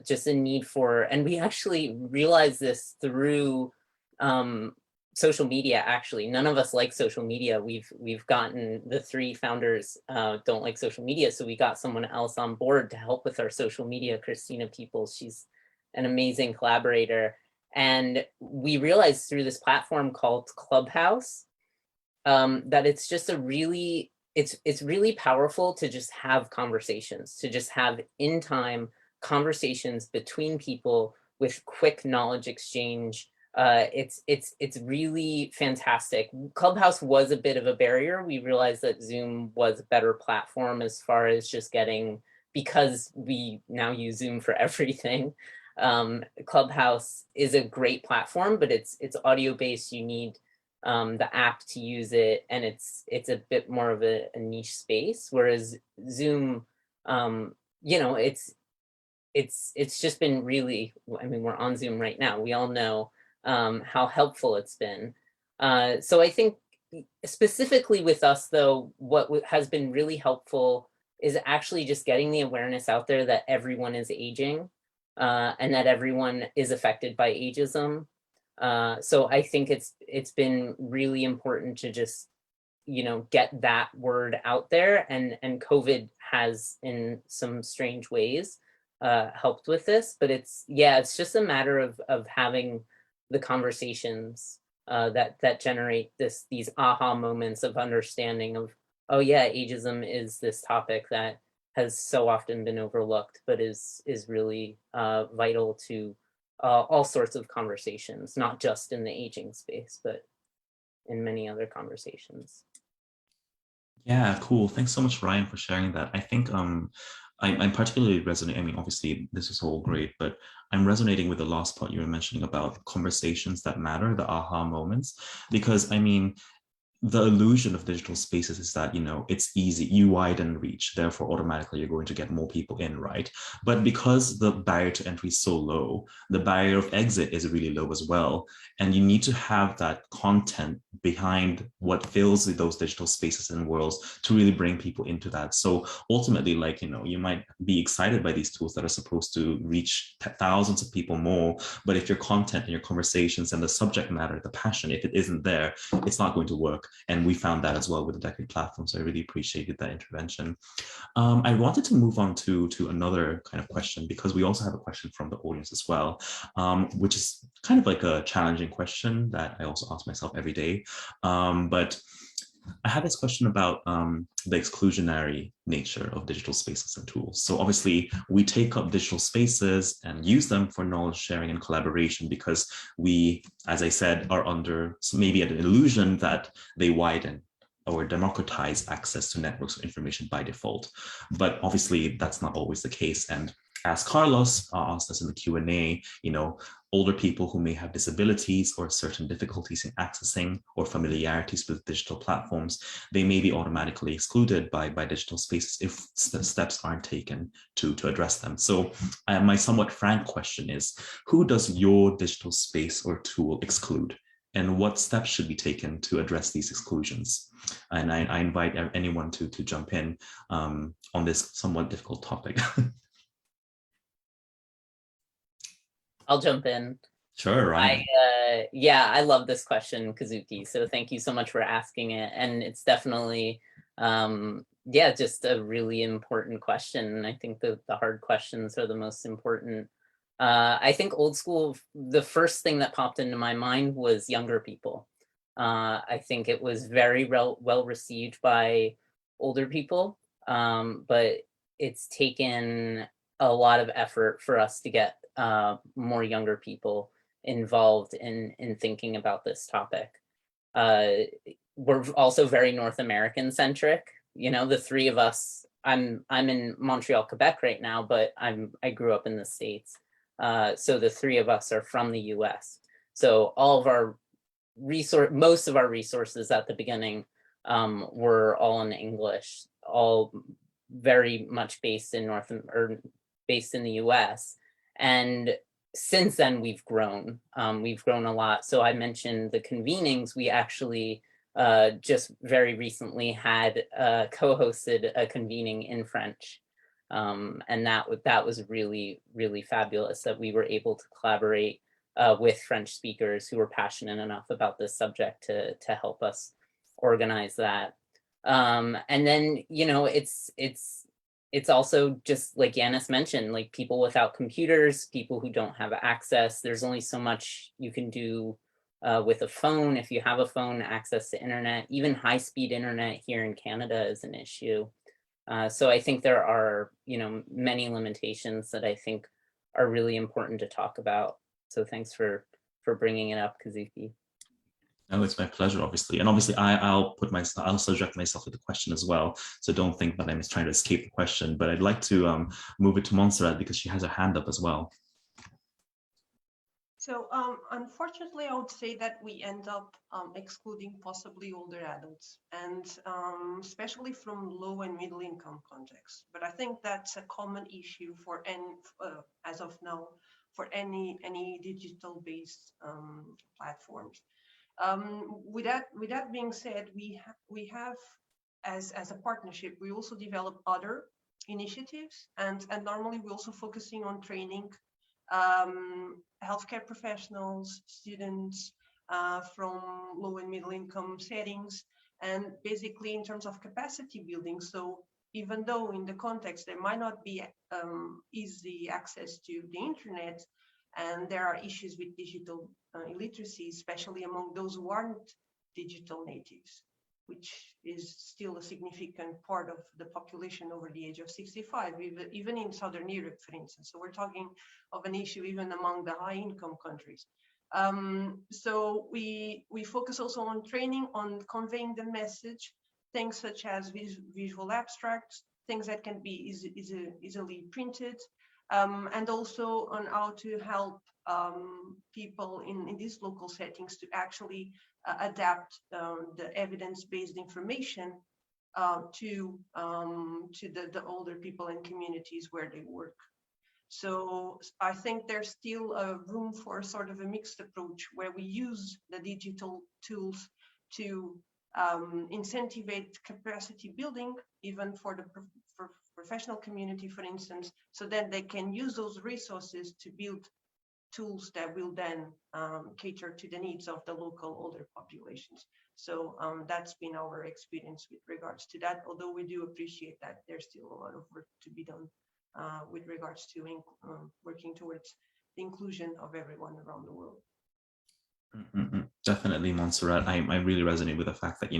just a need for, and we actually realized this through social media. Actually, none of us like social media. We've gotten, the three founders don't like social media, so we got someone else on board to help with our social media, Christina Peoples. She's an amazing collaborator. And we realized through this platform called Clubhouse that it's just a really, it's really powerful to just have conversations, to just have in time conversations between people with quick knowledge exchange. It's really fantastic. Clubhouse was a bit of a barrier. We realized that Zoom was a better platform as far as just getting, because we now use Zoom for everything. Clubhouse is a great platform, but it's audio based. You need the app to use it, and it's a bit more of a niche space. Whereas Zoom, you know, it's just been really, I mean, we're on Zoom right now. We all know how helpful it's been. So I think specifically with us though, what has been really helpful is actually just getting the awareness out there that everyone is aging. And that everyone is affected by ageism. So I think it's been really important to just, you know, get that word out there, and COVID has in some strange ways helped with this, but it's just a matter of having the conversations that generate these aha moments of understanding of, oh yeah, ageism is this topic that has so often been overlooked, but is really vital to all sorts of conversations, not just in the aging space, but in many other conversations. Yeah, cool. Thanks so much, Ryan, for sharing that. I think I'm particularly resonating, I mean, obviously this is all great, but I'm resonating with the last part you were mentioning about conversations that matter, the aha moments, because I mean, the illusion of digital spaces is that, you know, it's easy, you widen reach, therefore automatically you're going to get more people in, right? But because the barrier to entry is so low, the barrier of exit is really low as well. And you need to have that content behind what fills those digital spaces and worlds to really bring people into that. So ultimately, like, you know, you might be excited by these tools that are supposed to reach thousands of people more, but if your content and your conversations and the subject matter, the passion, if it isn't there, it's not going to work. And we found that as well with the Decade platform. So I really appreciated that intervention. I wanted to move on to another kind of question, because we also have a question from the audience as well, which is kind of like a challenging question that I also ask myself every day. But I had this question about the exclusionary nature of digital spaces and tools. So obviously we take up digital spaces and use them for knowledge sharing and collaboration because we, as I said, are under maybe an illusion that they widen or democratize access to networks of information by default. But obviously that's not always the case. And as Carlos asked us in the Q&A, you know, older people who may have disabilities or certain difficulties in accessing or familiarities with digital platforms, they may be automatically excluded by digital spaces if steps aren't taken to address them. So my somewhat frank question is, who does your digital space or tool exclude? And what steps should be taken to address these exclusions? And I invite anyone to jump in on this somewhat difficult topic. I'll jump in. Sure, right. Yeah, I love this question, Kazuki. So thank you so much for asking it. And it's definitely, yeah, just a really important question. I think the hard questions are the most important. I think old school, the first thing that popped into my mind was younger people. I think it was very well received by older people, but it's taken a lot of effort for us to get more younger people involved in thinking about this topic. We're also very North American centric. You know, the three of us, I'm in Montreal, Quebec right now, but I grew up in the States. So the three of us are from the US. So all of our most of our resources at the beginning were all in English, all very much based in based in the US. And since then we've grown a lot. So I mentioned the convenings. We actually just very recently had co-hosted a convening in French. And that was really, really fabulous that we were able to collaborate with French speakers who were passionate enough about this subject to help us organize that. And then, you know, it's also just like Yanis mentioned, like people without computers, people who don't have access. There's only so much you can do with a phone. If you have a phone, access to internet, even high-speed internet here in Canada is an issue. So I think there are, you know, many limitations that I think are really important to talk about. So thanks for bringing it up, Kazuki. No, it's my pleasure, obviously. And obviously I'll subject myself to the question as well. So don't think that I'm just trying to escape the question, but I'd like to move it to Montserrat because she has her hand up as well. So unfortunately, I would say that we end up excluding possibly older adults, and especially from low and middle income contexts. But I think that's a common issue for any, as of now, for any digital based platforms. With that being said, we have as a partnership, we also develop other initiatives, and normally we're also focusing on training healthcare professionals, students from low and middle income settings, and basically in terms of capacity building. So even though in the context there might not be easy access to the internet, and there are issues with digital illiteracy, especially among those who aren't digital natives, which is still a significant part of the population over the age of 65, even in Southern Europe, for instance. So we're talking of an issue even among the high-income countries. So we focus also on training, on conveying the message things such as visual abstracts, things that can be easily printed, and also on how to help people in these local settings to actually adapt the evidence-based information to the older people and communities where they work. So I think there's still a room for sort of a mixed approach where we use the digital tools to incentivize capacity building, even for the professional community, for instance, so that they can use those resources to build tools that will then cater to the needs of the local older populations. So that's been our experience with regards to that, although we do appreciate that there's still a lot of work to be done with regards to working towards the inclusion of everyone around the world. Definitely, Montserrat. I really resonate with the fact that,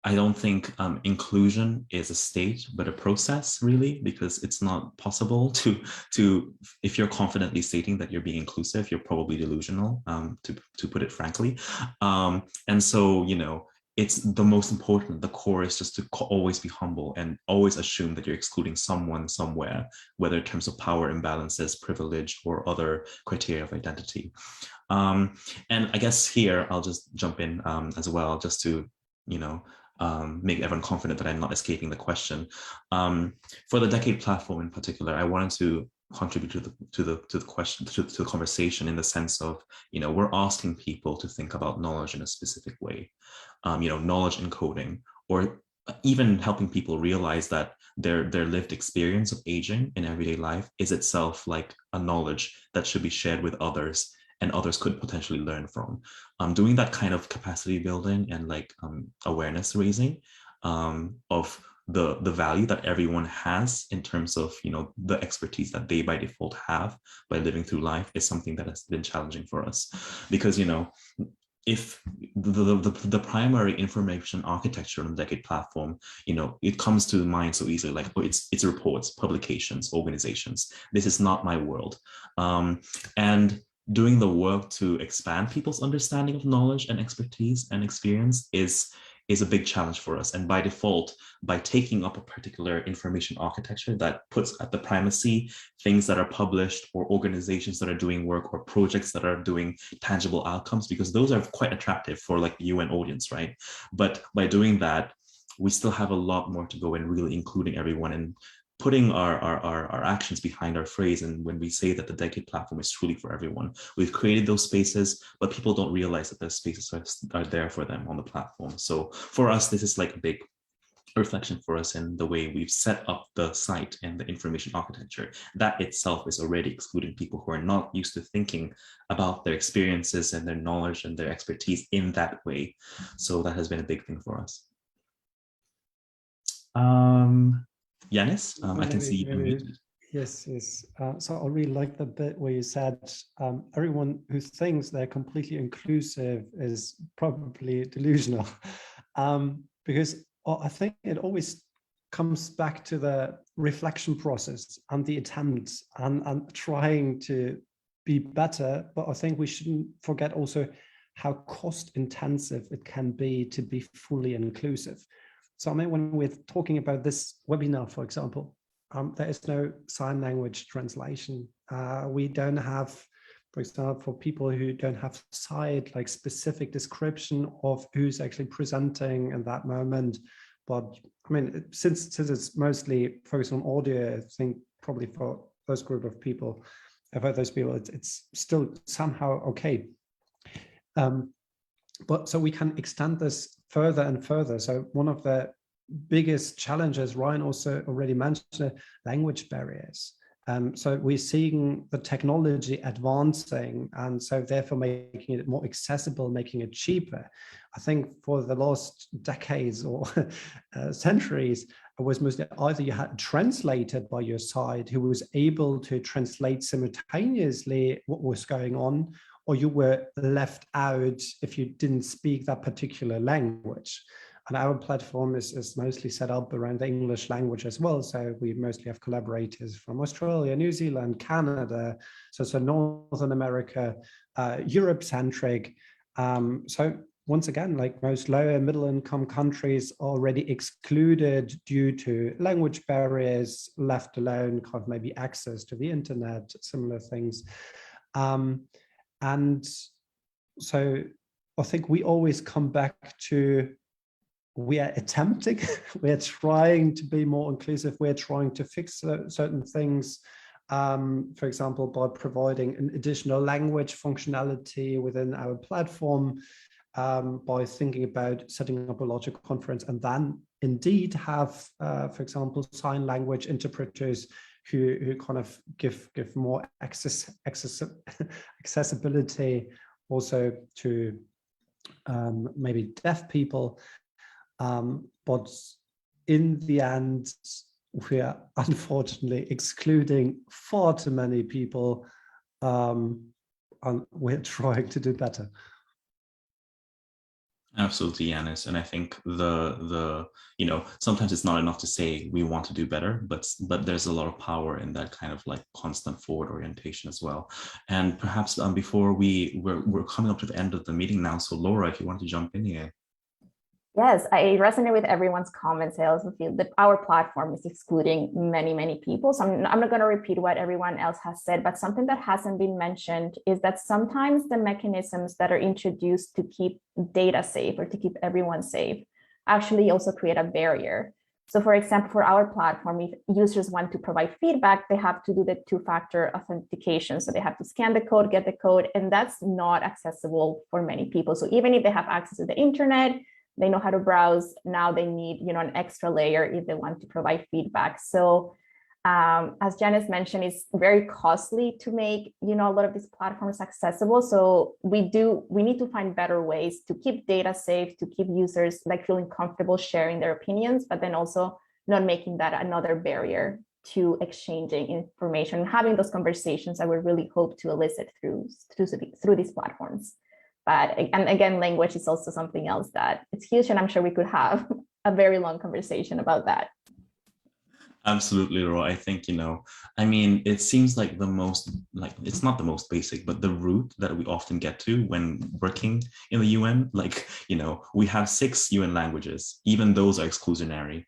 I don't think inclusion is a state, but a process, really, because it's not possible to if you're confidently stating that you're being inclusive, you're probably delusional, to put it frankly. And so, it's the most important. The core is just to always be humble and always assume that you're excluding someone somewhere, whether in terms of power imbalances, privilege, or other criteria of identity. And I guess here I'll just jump in as well, just to, make everyone confident that I'm not escaping the question. For the Decade platform in particular, I wanted to contribute to the question, to the conversation, in the sense of, we're asking people to think about knowledge in a specific way, knowledge encoding, or even helping people realize that their lived experience of aging in everyday life is itself like a knowledge that should be shared with others, and others could potentially learn from. Doing that kind of capacity building and awareness raising of the value that everyone has in terms of the expertise that they by default have by living through life is something that has been challenging for us, because if the primary information architecture on the Decade platform, it comes to mind so easily, like, oh, it's reports, publications, organizations. This is not my world. And doing the work to expand people's understanding of knowledge and expertise and experience is a big challenge for us. And by default, by taking up a particular information architecture that puts at the primacy things that are published, or organizations that are doing work, or projects that are doing tangible outcomes, because those are quite attractive for the UN audience, right? But by doing that, we still have a lot more to go in really including everyone and putting our actions behind our phrase. And when we say that the Decade platform is truly for everyone, we've created those spaces, but people don't realize that those spaces are there for them on the platform. So for us, this is like a big reflection for us in the way we've set up the site and the information architecture. That itself is already excluding people who are not used to thinking about their experiences and their knowledge and their expertise in that way. So that has been a big thing for us. Yanis, I can see you muted. Yes. So I really like the bit where you said everyone who thinks they're completely inclusive is probably delusional, because I think it always comes back to the reflection process and the attempts and trying to be better. But I think we shouldn't forget also how cost intensive it can be to be fully inclusive. So I mean, when we're talking about this webinar, for example, there is no sign language translation. We don't have, for example, for people who don't have sight, like specific description of who's actually presenting in that moment. But I mean, since it's mostly focused on audio, I think probably for those group of people, for those people, it's still somehow okay. But so we can extend this further and further. So one of the biggest challenges, Ryan also already mentioned, language barriers. So we're seeing the technology advancing, and so therefore making it more accessible, making it cheaper. I think for the last decades or centuries, it was mostly either you had a translator by your side who was able to translate simultaneously what was going on, or you were left out if you didn't speak that particular language. And our platform is mostly set up around the English language as well. So we mostly have collaborators from Australia, New Zealand, Canada, so Northern America, Europe-centric. So once again, like most lower middle income countries are already excluded due to language barriers, left alone kind of maybe access to the internet, similar things. And so I think we always come back to, we are attempting, we're trying to be more inclusive, we're trying to fix certain things, for example, by providing an additional language functionality within our platform, by thinking about setting up a larger conference, and then indeed have, for example, sign language interpreters who kind of give more accessibility also to maybe deaf people. But in the end, we are unfortunately excluding far too many people, and we're trying to do better. Absolutely, Yanis. And I think sometimes it's not enough to say we want to do better, but there's a lot of power in that kind of like constant forward orientation as well. And perhaps before we're coming up to the end of the meeting now. So Laura, if you want to jump in here. Yes, I resonate with everyone's comments. I also feel that our platform is excluding many, many people. So I'm not going to repeat what everyone else has said, but something that hasn't been mentioned is that sometimes the mechanisms that are introduced to keep data safe or to keep everyone safe actually also create a barrier. So for example, for our platform, if users want to provide feedback, they have to do the two-factor authentication. So they have to scan the code, get the code, and that's not accessible for many people. So even if they have access to the internet, they know how to browse, now they need an extra layer if they want to provide feedback. So as Janice mentioned, it's very costly to make a lot of these platforms accessible. So we need to find better ways to keep data safe, to keep users like feeling comfortable sharing their opinions, but then also not making that another barrier to exchanging information, having those conversations that we really hope to elicit through these platforms. But and again, language is also something else that it's huge, and I'm sure we could have a very long conversation about that. Absolutely, Roy. I think, it seems like it's not the most basic, but the route that we often get to when working in the UN, we have 6 UN languages, even those are exclusionary.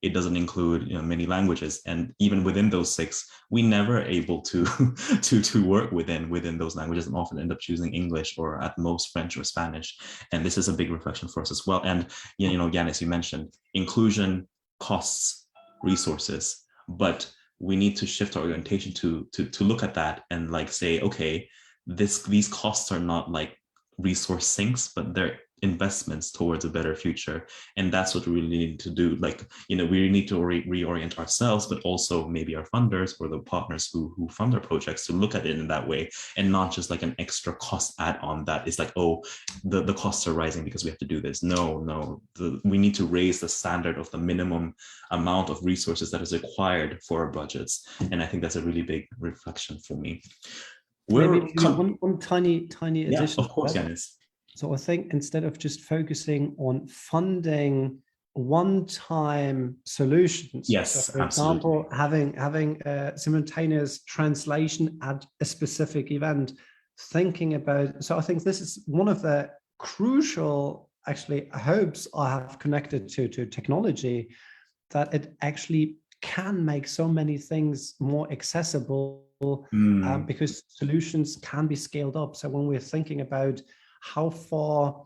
It doesn't include many languages, and even within those 6, we never are able to to work within those languages, and often end up choosing English or at most French or Spanish. And this is a big reflection for us as well. And Yanis, you mentioned inclusion costs resources, but we need to shift our orientation to look at that and say, okay, these costs are not like resource sinks, but they're investments towards a better future. And that's what we really need to do. We need to reorient ourselves, but also maybe our funders or the partners who fund our projects to look at it in that way, and not just like an extra cost add-on that is like, oh, the costs are rising because we have to do this. No, we need to raise the standard of the minimum amount of resources that is required for our budgets. And I think that's a really big reflection for me. Maybe one tiny addition. Of course, Yanis. So I think instead of just focusing on funding one-time solutions, yes, so for example, having a simultaneous translation at a specific event, thinking about, so I think this is one of the crucial actually hopes I have connected to technology, that it actually can make so many things more accessible, because solutions can be scaled up. So when we're thinking about how far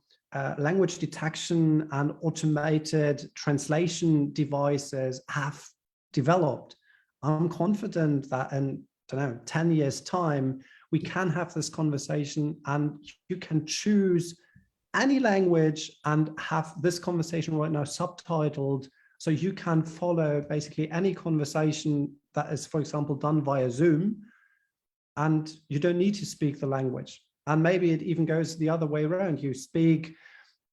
language detection and automated translation devices have developed, I'm confident that in 10 years time, we can have this conversation and you can choose any language and have this conversation right now subtitled, so you can follow basically any conversation that is, for example, done via Zoom, and you don't need to speak the language. And maybe it even goes the other way around. You speak,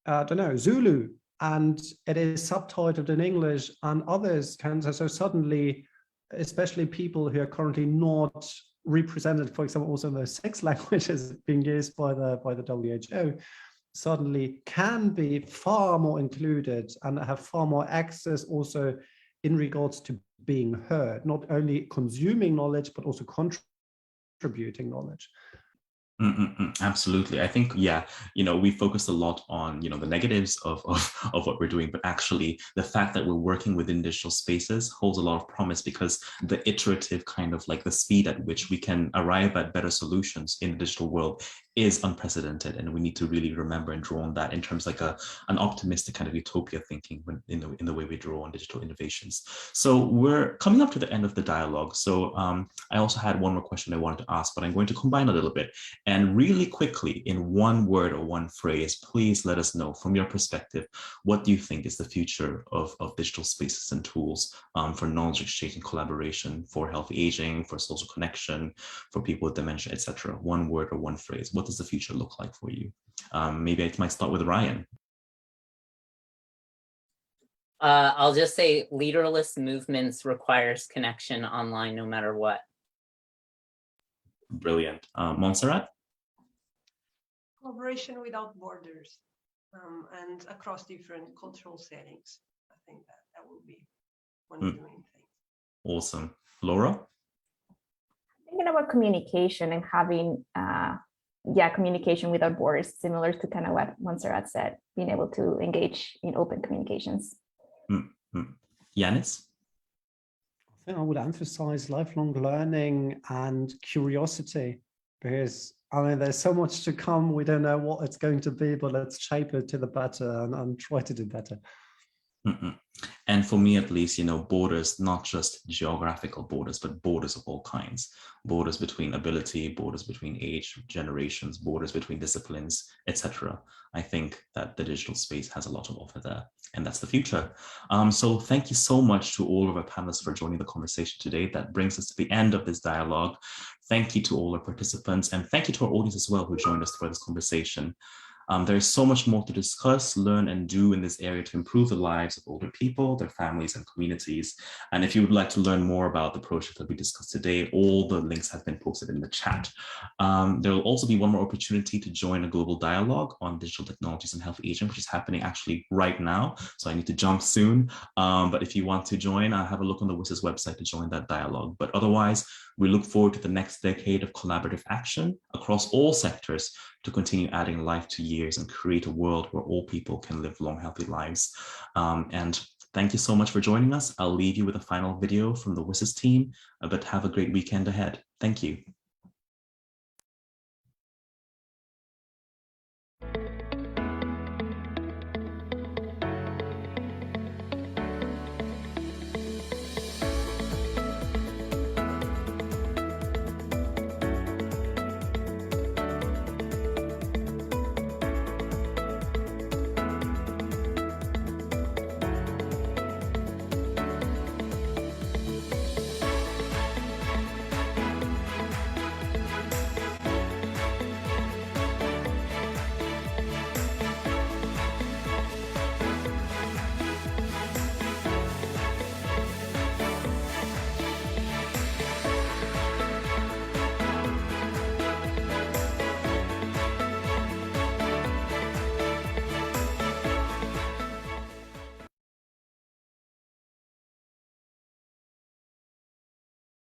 Zulu, and it is subtitled in English, and others can. So suddenly, especially people who are currently not represented, for example, also in those 6 languages being used by the WHO, suddenly can be far more included and have far more access also in regards to being heard, not only consuming knowledge, but also contributing knowledge. Absolutely. I think, yeah, we focused a lot on, the negatives of what we're doing, but actually the fact that we're working within digital spaces holds a lot of promise, because the iterative kind of like the speed at which we can arrive at better solutions in the digital world is unprecedented. And we need to really remember and draw on that in terms like an optimistic kind of utopia thinking in the way we draw on digital innovations. So we're coming up to the end of the dialogue. So I also had one more question I wanted to ask, but I'm going to combine a little bit. And really quickly, in one word or one phrase, please let us know from your perspective, what do you think is the future of digital spaces and tools for knowledge exchange and collaboration, for healthy aging, for social connection, for people with dementia, etc. One word or one phrase. What does the future look like for you? Maybe I might start with Ryan. I'll just say leaderless movements requires connection online no matter what. Brilliant. Montserrat? Collaboration without borders, and across different cultural settings. I think that will be one of the main things. Awesome. Laura? Thinking about communication and having communication without borders, similar to kind of what Montserrat said, being able to engage in open communications. Yanis? I think I would emphasize lifelong learning and curiosity, because I mean, there's so much to come. We don't know what it's going to be, but let's shape it to the better and try to do better. And for me, at least, borders, not just geographical borders, but borders of all kinds, borders between ability, borders between age, generations, borders between disciplines, etc. I think that the digital space has a lot to offer there, and that's the future. So thank you so much to all of our panelists for joining the conversation today. That brings us to the end of this dialogue. Thank you to all our participants, and thank you to our audience as well who joined us for this conversation. There is so much more to discuss, learn, and do in this area to improve the lives of older people, their families, and communities. And if you would like to learn more about the project that we discussed today, all the links have been posted in the chat. There will also be one more opportunity to join a global dialogue on digital technologies and healthy aging, which is happening actually right now. So I need to jump soon. But if you want to join, have a look on the WSIS website to join that dialogue. But otherwise, we look forward to the next decade of collaborative action across all sectors to continue adding life to years and create a world where all people can live long, healthy lives. And thank you so much for joining us. I'll leave you with a final video from the WSIS team, but have a great weekend ahead. Thank you.